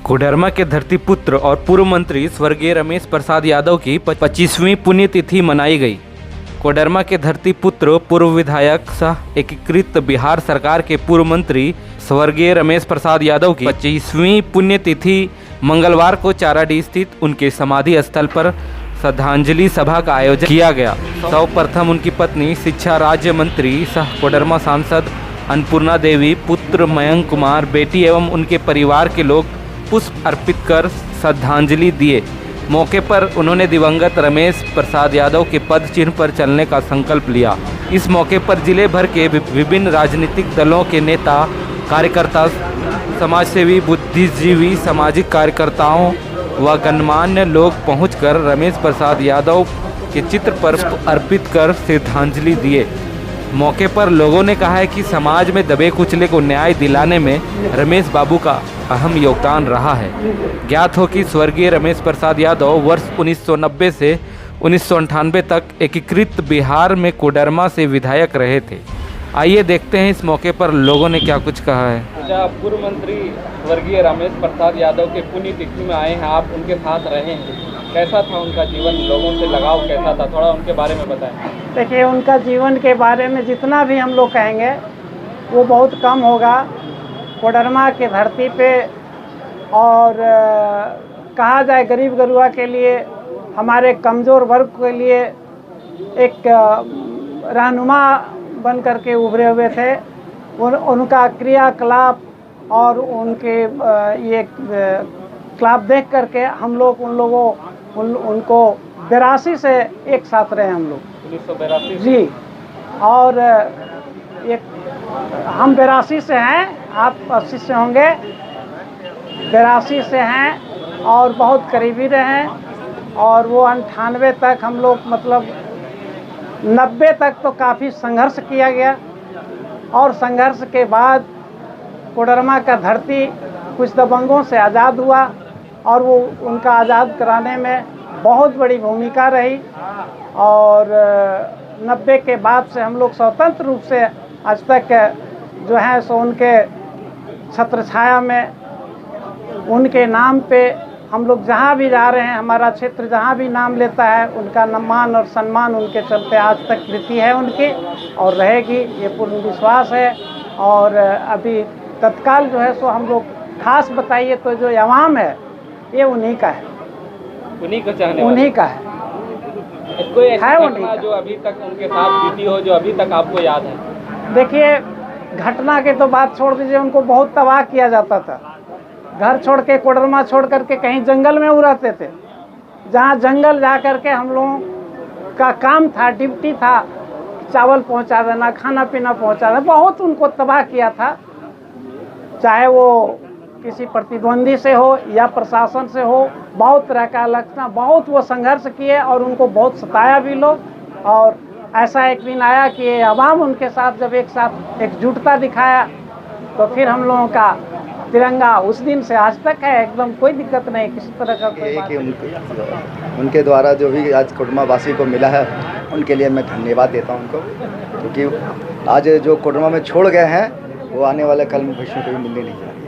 कोडरमा के धरतीपुत्र और पूर्व मंत्री स्वर्गीय रमेश प्रसाद यादव की 25वीं पुण्यतिथि मनाई गई। कोडरमा के धरतीपुत्र पूर्व विधायक सह एकीकृत बिहार सरकार के पूर्व मंत्री स्वर्गीय रमेश प्रसाद यादव की 25वीं पुण्यतिथि मंगलवार को चाराडीह स्थित उनके समाधि स्थल पर श्रद्धांजलि सभा का आयोजन किया गया। सर्वप्रथम उनकी पत्नी शिक्षा राज्य मंत्री सह कोडरमा सांसद अन्नपूर्णा देवी, पुत्र मयंक कुमार, बेटी एवं उनके परिवार के लोग पुष्प अर्पित कर श्रद्धांजलि दिए। मौके पर उन्होंने दिवंगत रमेश प्रसाद यादव के पद चिन्ह पर चलने का संकल्प लिया। इस मौके पर जिले भर के विभिन्न राजनीतिक दलों के नेता, कार्यकर्ता, समाजसेवी, बुद्धिजीवी, सामाजिक कार्यकर्ताओं व गणमान्य लोग पहुंचकर रमेश प्रसाद यादव के चित्र पर अर्पित कर श्रद्धांजलि दिए। मौके पर लोगों ने कहा है कि समाज में दबे कुचले को न्याय दिलाने में रमेश बाबू का अहम योगदान रहा है। ज्ञात हो कि स्वर्गीय रमेश प्रसाद यादव वर्ष 1990 से 1998 तक एकीकृत बिहार में कोडरमा से विधायक रहे थे। आइए देखते हैं इस मौके पर लोगों ने क्या कुछ कहा है। अच्छा, पूर्व मंत्री स्वर्गीय रमेश प्रसाद यादव के पुण्यतिथि में आए हैं, आप उनके साथ रहे हैं, कैसा था उनका जीवन, लोगों से लगाव कैसा था, थोड़ा उनके बारे में बताएं। देखिए, उनका जीवन के बारे में जितना भी हम लोग कहेंगे वो बहुत कम होगा। कोडरमा की धरती पे और कहा जाए गरीब गरुआ के लिए, हमारे कमज़ोर वर्ग के लिए एक रहनुमा बन करके उभरे हुए थे। उनका क्रियाकलाप और उनके ये क्लाप देख करके हम लोग उनको 82 से एक साथ रहे हम लोग। 1982 जी, और एक हम 82 से हैं, आप 80 से होंगे। 82 से हैं और बहुत करीबी रहे और वो 98 तक हम लोग, मतलब 90 तक तो काफ़ी संघर्ष किया गया और संघर्ष के बाद कोडरमा का धरती कुछ दबंगों से आज़ाद हुआ और वो उनका आज़ाद कराने में बहुत बड़ी भूमिका रही। और 90 के बाद से हम लोग स्वतंत्र रूप से आज तक जो है सो उनके छत्र छाया में, उनके नाम पे हम लोग जहाँ भी जा रहे हैं, हमारा क्षेत्र जहाँ भी नाम लेता है, उनका मान और सम्मान उनके चलते आज तक कृति है उनकी और रहेगी, ये पूर्ण विश्वास है। और अभी तत्काल जो है सो हम लोग खास बताइए तो जो अवाम है ये उन्हीं का है, उन्हीं को चाहने उन्हीं का है। कोई ऐसी घटना जो अभी तक उनके साथ बीती हो, जो अभी तक आपको याद है? देखिए, घटना के तो बात छोड़ दीजिए, उनको बहुत तबाह किया जाता था। घर छोड़ के, कोडरमा छोड़ करके कहीं जंगल में उड़ाते थे, जहाँ जंगल जा करके हम लोगों का काम था, ड्यूटी था, चावल पहुँचा देना, खाना पीना पहुँचा देना। बहुत उनको तबाह किया था, चाहे वो किसी प्रतिद्वंदी से हो या प्रशासन से हो। बहुत तरह का लक्षण, बहुत वो संघर्ष किए और उनको बहुत सताया भी लोग। और ऐसा एक दिन आया कि अवाम उनके साथ जब एक साथ एकजुटता दिखाया तो फिर हम लोगों का तिरंगा उस दिन से आज तक है, एकदम कोई दिक्कत नहीं, किसी तरह का कोई बात नहीं। उनके द्वारा जो भी आज कोडरमा वासी को मिला है उनके लिए मैं धन्यवाद देता हूं उनको, क्योंकि आज जो कोडरमा में छोड़ गए हैं वो आने वाले कल में भविष्य में कभी मिलने नहीं जा रही है।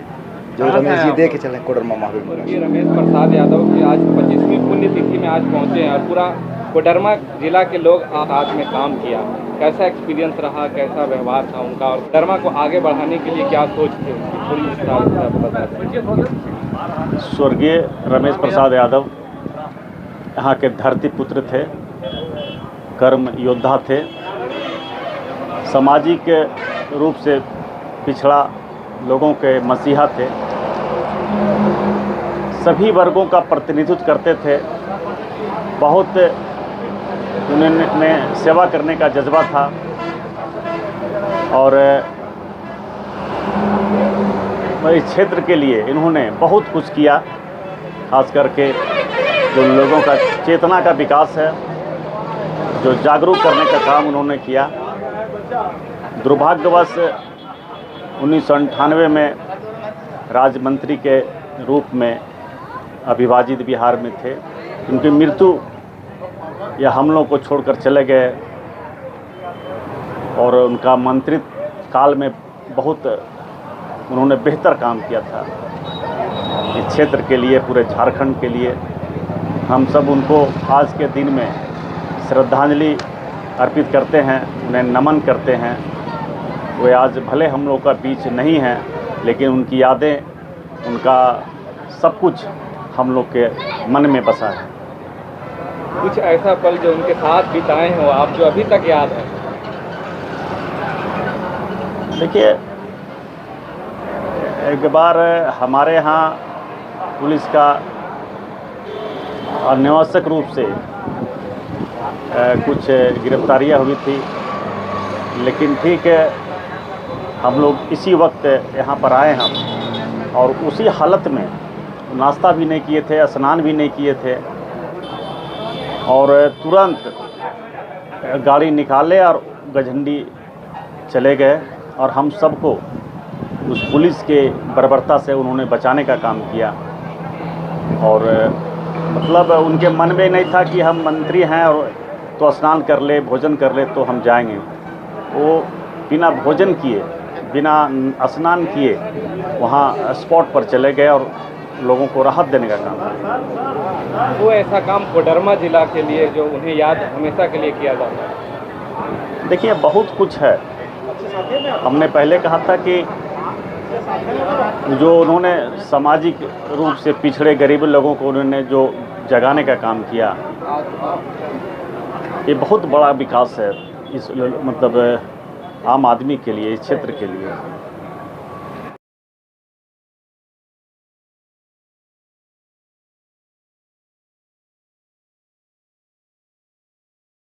जो रमेश जी दे के चले कोडरमा महावीर ये रमेश प्रसाद यादव की आज 25वीं पुण्यतिथि में आज पहुँचे हैं और पूरा कोडरमा जिला के लोग साथ में काम किया। कैसा एक्सपीरियंस रहा, कैसा व्यवहार था उनका और कोडरमा को आगे बढ़ाने के लिए क्या सोच थी उनकी, पूरी विस्तार से आप बता दें। स्वर्गीय रमेश प्रसाद यादव यहाँ के धरती पुत्र थे, कर्म योद्धा थे, सामाजिक रूप से पिछड़ा लोगों के मसीहा थे, सभी वर्गों का प्रतिनिधित्व करते थे। बहुत उन्हें सेवा करने का जज्बा था और इस क्षेत्र के लिए इन्होंने बहुत कुछ किया। खास करके जो लोगों का चेतना का विकास है, जो जागरूक करने का काम उन्होंने किया। दुर्भाग्यवश 1998 में राज्य मंत्री के रूप में अविभाजित बिहार में थे। उनकी मृत्यु या हमलों को छोड़कर चले गए और उनका मंत्रित्व काल में बहुत उन्होंने बेहतर काम किया था। इस क्षेत्र के लिए, पूरे झारखंड के लिए। हम सब उनको आज के दिन में श्रद्धांजलि अर्पित करते हैं, उन्हें नमन करते हैं। वे आज भले हम लोग का बीच नहीं हैं, लेकिन उनकी यादें, उनका सब कुछ हम लोग के मन में बसा है। कुछ ऐसा पल जो उनके साथ बिताए हो आप, जो अभी तक याद है? देखिए, एक बार हमारे यहाँ पुलिस का अनावश्यक रूप से कुछ गिरफ्तारियाँ हुई थी, लेकिन ठीक है, हम लोग इसी वक्त यहाँ पर आए हम, और उसी हालत में नाश्ता भी नहीं किए थे, स्नान भी नहीं किए थे, और तुरंत गाड़ी निकाले और गझंडी चले गए, और हम सबको उस पुलिस के बर्बरता से उन्होंने बचाने का काम किया। और मतलब उनके मन में नहीं था कि हम मंत्री हैं और तो स्नान कर ले, भोजन कर ले तो हम जाएंगे। वो बिना भोजन किए, बिना स्नान किए वहाँ स्पॉट पर चले गए और लोगों को राहत देने का काम किया। वो ऐसा काम कोडरमा जिला के लिए जो उन्हें याद हमेशा के लिए किया जाता है? देखिए, बहुत कुछ है। हमने पहले कहा था कि जो उन्होंने सामाजिक रूप से पिछड़े गरीब लोगों को उन्होंने जो जगाने का काम किया, ये बहुत बड़ा विकास है इस मतलब आम आदमी के लिए, इस क्षेत्र के लिए।